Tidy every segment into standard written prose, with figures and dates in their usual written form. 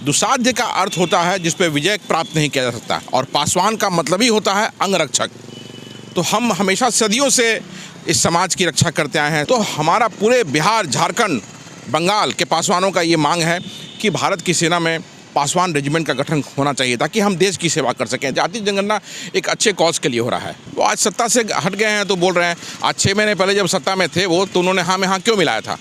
दुसाध्य का अर्थ होता है जिस पे विजय प्राप्त नहीं किया जा सकता, और पासवान का मतलब ही होता है अंगरक्षक। तो हम हमेशा सदियों से इस समाज की रक्षा करते आए हैं। तो हमारा पूरे बिहार, झारखंड, बंगाल के पासवानों का ये मांग है कि भारत की सेना में पासवान रेजिमेंट का गठन होना चाहिए ताकि हम देश की सेवा कर सकें। जाति जनगणना एक अच्छे कॉज के लिए हो रहा है। वो आज सत्ता से हट गए हैं तो बोल रहे हैं, आज 6 महीने पहले जब सत्ता में थे वो, तो उन्होंने हाँ में हाँ क्यों मिलाया था।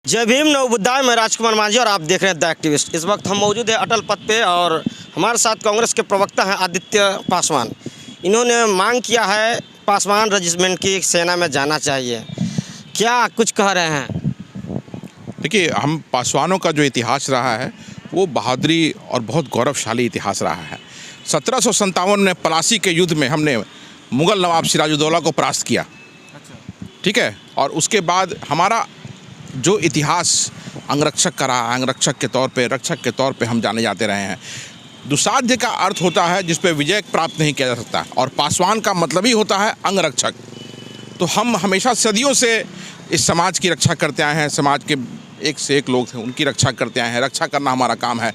जय भीम, नवबुद्धाय। मैं राजकुमार मांझी और आप देख रहे हैं द एक्टिविस्ट। इस वक्त हम मौजूद हैं अटल पथ पे और हमारे साथ कांग्रेस के प्रवक्ता हैं आदित्य पासवान। इन्होंने मांग किया है पासवान रेजिमेंट की सेना में जाना चाहिए। क्या कुछ कह रहे हैं? देखिए, हम पासवानों का जो इतिहास रहा है वो बहादुरी और बहुत गौरवशाली इतिहास रहा है। 1757 में पलासी के युद्ध में हमने मुग़ल नवाब सिराजुद्दौला को परास्त किया। ठीक है, और उसके बाद हमारा जो इतिहास अंगरक्षक का रहा, अंगरक्षक के तौर पे, रक्षक के तौर पे हम जाने जाते रहे हैं। दुसाध्य का अर्थ होता है जिस पे विजय प्राप्त नहीं किया जा सकता, और पासवान का मतलब ही होता है अंगरक्षक। तो हम हमेशा सदियों से इस समाज की रक्षा करते आए हैं। समाज के एक से एक लोग थे, उनकी रक्षा करते आए हैं। रक्षा करना हमारा काम है।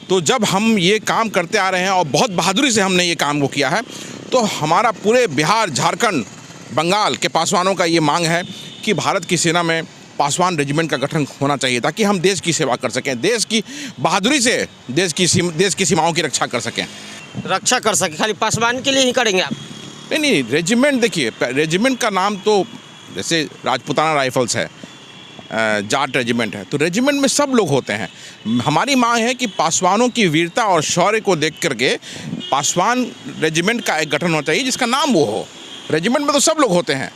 तो जब हम ये काम करते आ रहे हैं और बहुत बहादुरी से हमने ये काम को किया है, तो हमारा पूरे बिहार, झारखंड, बंगाल के पासवानों का ये मांग है कि भारत की सेना में पासवान रेजिमेंट का गठन होना चाहिए ताकि हम देश की सेवा कर सकें, देश की बहादुरी से देश की सीमाओं की रक्षा कर सकें। रक्षा कर सके, खाली पासवान के लिए ही करेंगे आप? नहीं, रेजिमेंट, देखिए रेजिमेंट का नाम तो जैसे राजपुताना राइफल्स है, जाट रेजिमेंट है, तो रेजिमेंट में सब लोग होते हैं। हमारी मांग है कि पासवानों की वीरता और शौर्य को देख करके पासवान रेजिमेंट का एक गठन होना चाहिए जिसका नाम वो हो। रेजिमेंट में तो सब लोग होते हैं।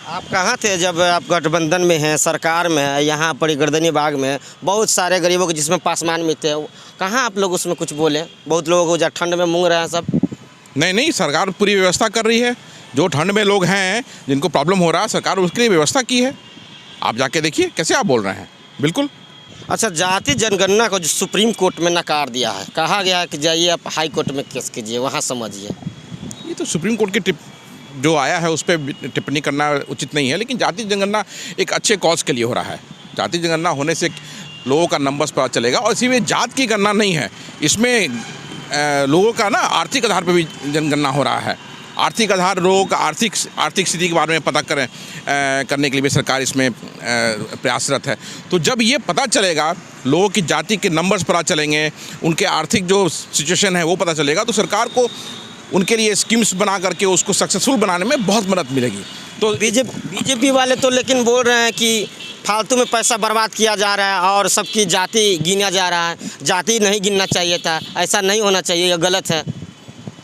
आप कहाँ थे जब आप गठबंधन में हैं, सरकार में है, यहाँ पर गर्दनी बाग में बहुत सारे गरीबों के जिसमें पासवान में थे, कहाँ आप लोग उसमें कुछ बोले? बहुत लोगों को जहाँ ठंड में मूंग रहे हैं सब। नहीं, सरकार पूरी व्यवस्था कर रही है। जो ठंड में लोग हैं जिनको प्रॉब्लम हो रहा है, सरकार उसके लिए व्यवस्था की है। आप जाके देखिए कैसे आप बोल रहे हैं। बिल्कुल। अच्छा, जाति जनगणना को जो सुप्रीम कोर्ट में नकार दिया है, कहा गया है कि जाइए आप हाई कोर्ट में केस कीजिए, वहाँ समझिए। ये तो सुप्रीम कोर्ट की जो आया है उस पर टिप्पणी करना उचित नहीं है, लेकिन जाति जनगणना एक अच्छे कॉज के लिए हो रहा है। जाति जनगणना होने से लोगों का नंबर्स पता चलेगा, और इसी में जात की गणना नहीं है, इसमें लोगों का ना आर्थिक आधार पर भी जनगणना हो रहा है। आर्थिक आधार, लोगों का आर्थिक स्थिति के बारे में पता करने के लिए भी सरकार इसमें प्रयासरत है। तो जब ये पता चलेगा, लोगों की जाति के नंबर्स पता चलेंगे, उनके आर्थिक जो सिचुएशन है वो पता चलेगा, तो सरकार को उनके लिए स्कीम्स बना करके उसको सक्सेसफुल बनाने में बहुत मदद मिलेगी। तो बीजेपी वाले तो लेकिन बोल रहे हैं कि फालतू में पैसा बर्बाद किया जा रहा है और सबकी जाति गिना जा रहा है। जाति नहीं गिनना चाहिए था, ऐसा नहीं होना चाहिए, यह गलत है।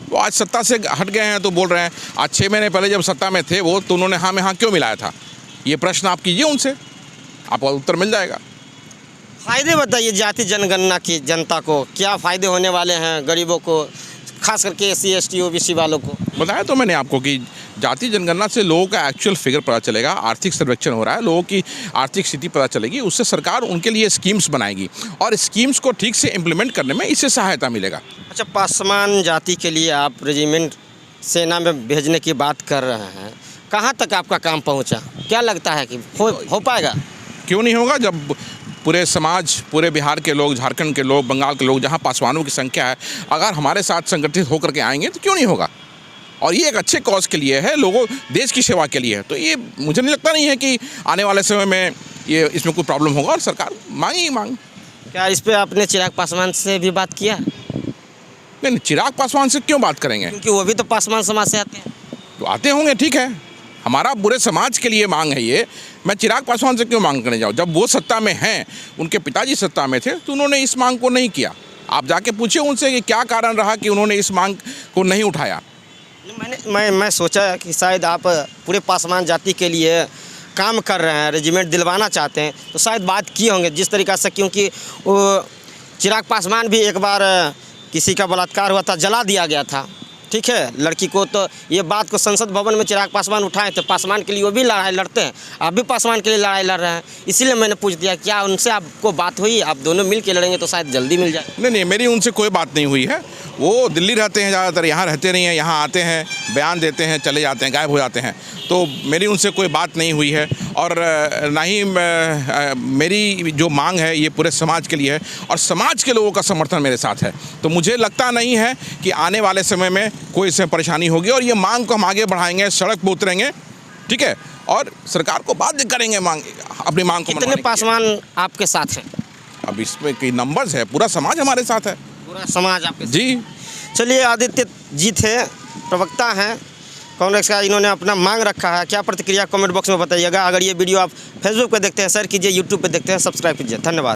वो आज सत्ता से हट गए हैं तो बोल रहे हैं, आज 6 महीने पहले जब सत्ता में थे वो, तो उन्होंने हाँ में हाँ क्यों मिलाया था। ये प्रश्न आप कीजिए उनसे, आपको उत्तर मिल जाएगा। फ़ायदे बताइए जाति जनगणना की जनता को, क्या फ़ायदे होने वाले हैं गरीबों को, खास करके SC ST OBC वालों को? बताया तो मैंने आपको कि जाति जनगणना से लोगों का एक्चुअल फिगर पता चलेगा, आर्थिक सर्वेक्षण हो रहा है, लोगों की आर्थिक स्थिति पता चलेगी, उससे सरकार उनके लिए स्कीम्स बनाएगी और स्कीम्स को ठीक से इम्प्लीमेंट करने में इससे सहायता मिलेगा। अच्छा, पासवान जाति के लिए आप रेजिमेंट सेना में भेजने की बात कर रहे हैं, कहाँ तक आपका काम पहुँचा? क्या लगता है कि हो पाएगा? क्यों नहीं होगा, जब पूरे समाज, पूरे बिहार के लोग, झारखंड के लोग, बंगाल के लोग, जहाँ पासवानों की संख्या है, अगर हमारे साथ संगठित होकर के आएंगे तो क्यों नहीं होगा। और ये एक अच्छे कॉज के लिए है, लोगों, देश की सेवा के लिए है। तो ये मुझे नहीं लगता नहीं है कि आने वाले समय में ये इसमें कोई प्रॉब्लम होगा, और सरकार मांगी ही मांग। क्या इस पर आपने चिराग पासवान से भी बात किया? नहीं, चिराग पासवान से क्यों बात करेंगे, क्योंकि वो भी तो पासवान समाज से आते हैं। तो आते होंगे, ठीक है, हमारा पूरे समाज के लिए मांग है ये। मैं चिराग पासवान से क्यों मांग करने जाऊँ? जब वो सत्ता में हैं, उनके पिताजी सत्ता में थे, तो उन्होंने इस मांग को नहीं किया। आप जाके पूछिए उनसे कि क्या कारण रहा कि उन्होंने इस मांग को नहीं उठाया। मैं सोचा कि शायद आप पूरे पासवान जाति के लिए काम कर रहे हैं, रेजिमेंट दिलवाना चाहते हैं, तो शायद बात किए होंगे जिस तरीक़ा से, क्योंकि वो चिराग पासवान भी एक बार किसी का बलात्कार हुआ था, जला दिया गया था, ठीक है, लड़की को। तो ये बात को संसद भवन में चिराग पासवान उठाए थे, पासवान के लिए वो भी लड़ाई लड़ते हैं, आप भी पासवान के लिए लड़ाई लड़ रहे हैं, इसीलिए मैंने पूछ दिया क्या उनसे आपको बात हुई, आप दोनों मिल के लड़ेंगे तो शायद जल्दी मिल जाए। नहीं, मेरी उनसे कोई बात नहीं हुई है। वो दिल्ली रहते हैं ज़्यादातर, यहाँ रहते नहीं हैं, यहाँ आते हैं, बयान देते हैं, चले जाते हैं, गायब हो जाते हैं। तो मेरी उनसे कोई बात नहीं हुई है और ना ही मेरी जो मांग है ये पूरे समाज के लिए है और समाज के लोगों का समर्थन मेरे साथ है। तो मुझे लगता नहीं है कि आने वाले समय में कोई इसमें परेशानी होगी और ये मांग को हम आगे बढ़ाएंगे, सड़क पर उतरेंगे, ठीक है, और सरकार को बाध्य करेंगे अपनी मांग को। कितने पासवान आपके साथ हैं? अब इसमें कई नंबर्स है, पूरा समाज हमारे साथ है। पूरा समाज आपके साथ? जी। चलिए, आदित्य जी थे, प्रवक्ता हैं कांग्रेस का, इन्होंने अपना मांग रखा है। क्या प्रतिक्रिया कमेंट बॉक्स में बताइएगा। अगर ये वीडियो आप फेसबुक पे देखते हैं शेयर कीजिए, यूट्यूब पे देखते हैं सब्सक्राइब कीजिए। धन्यवाद।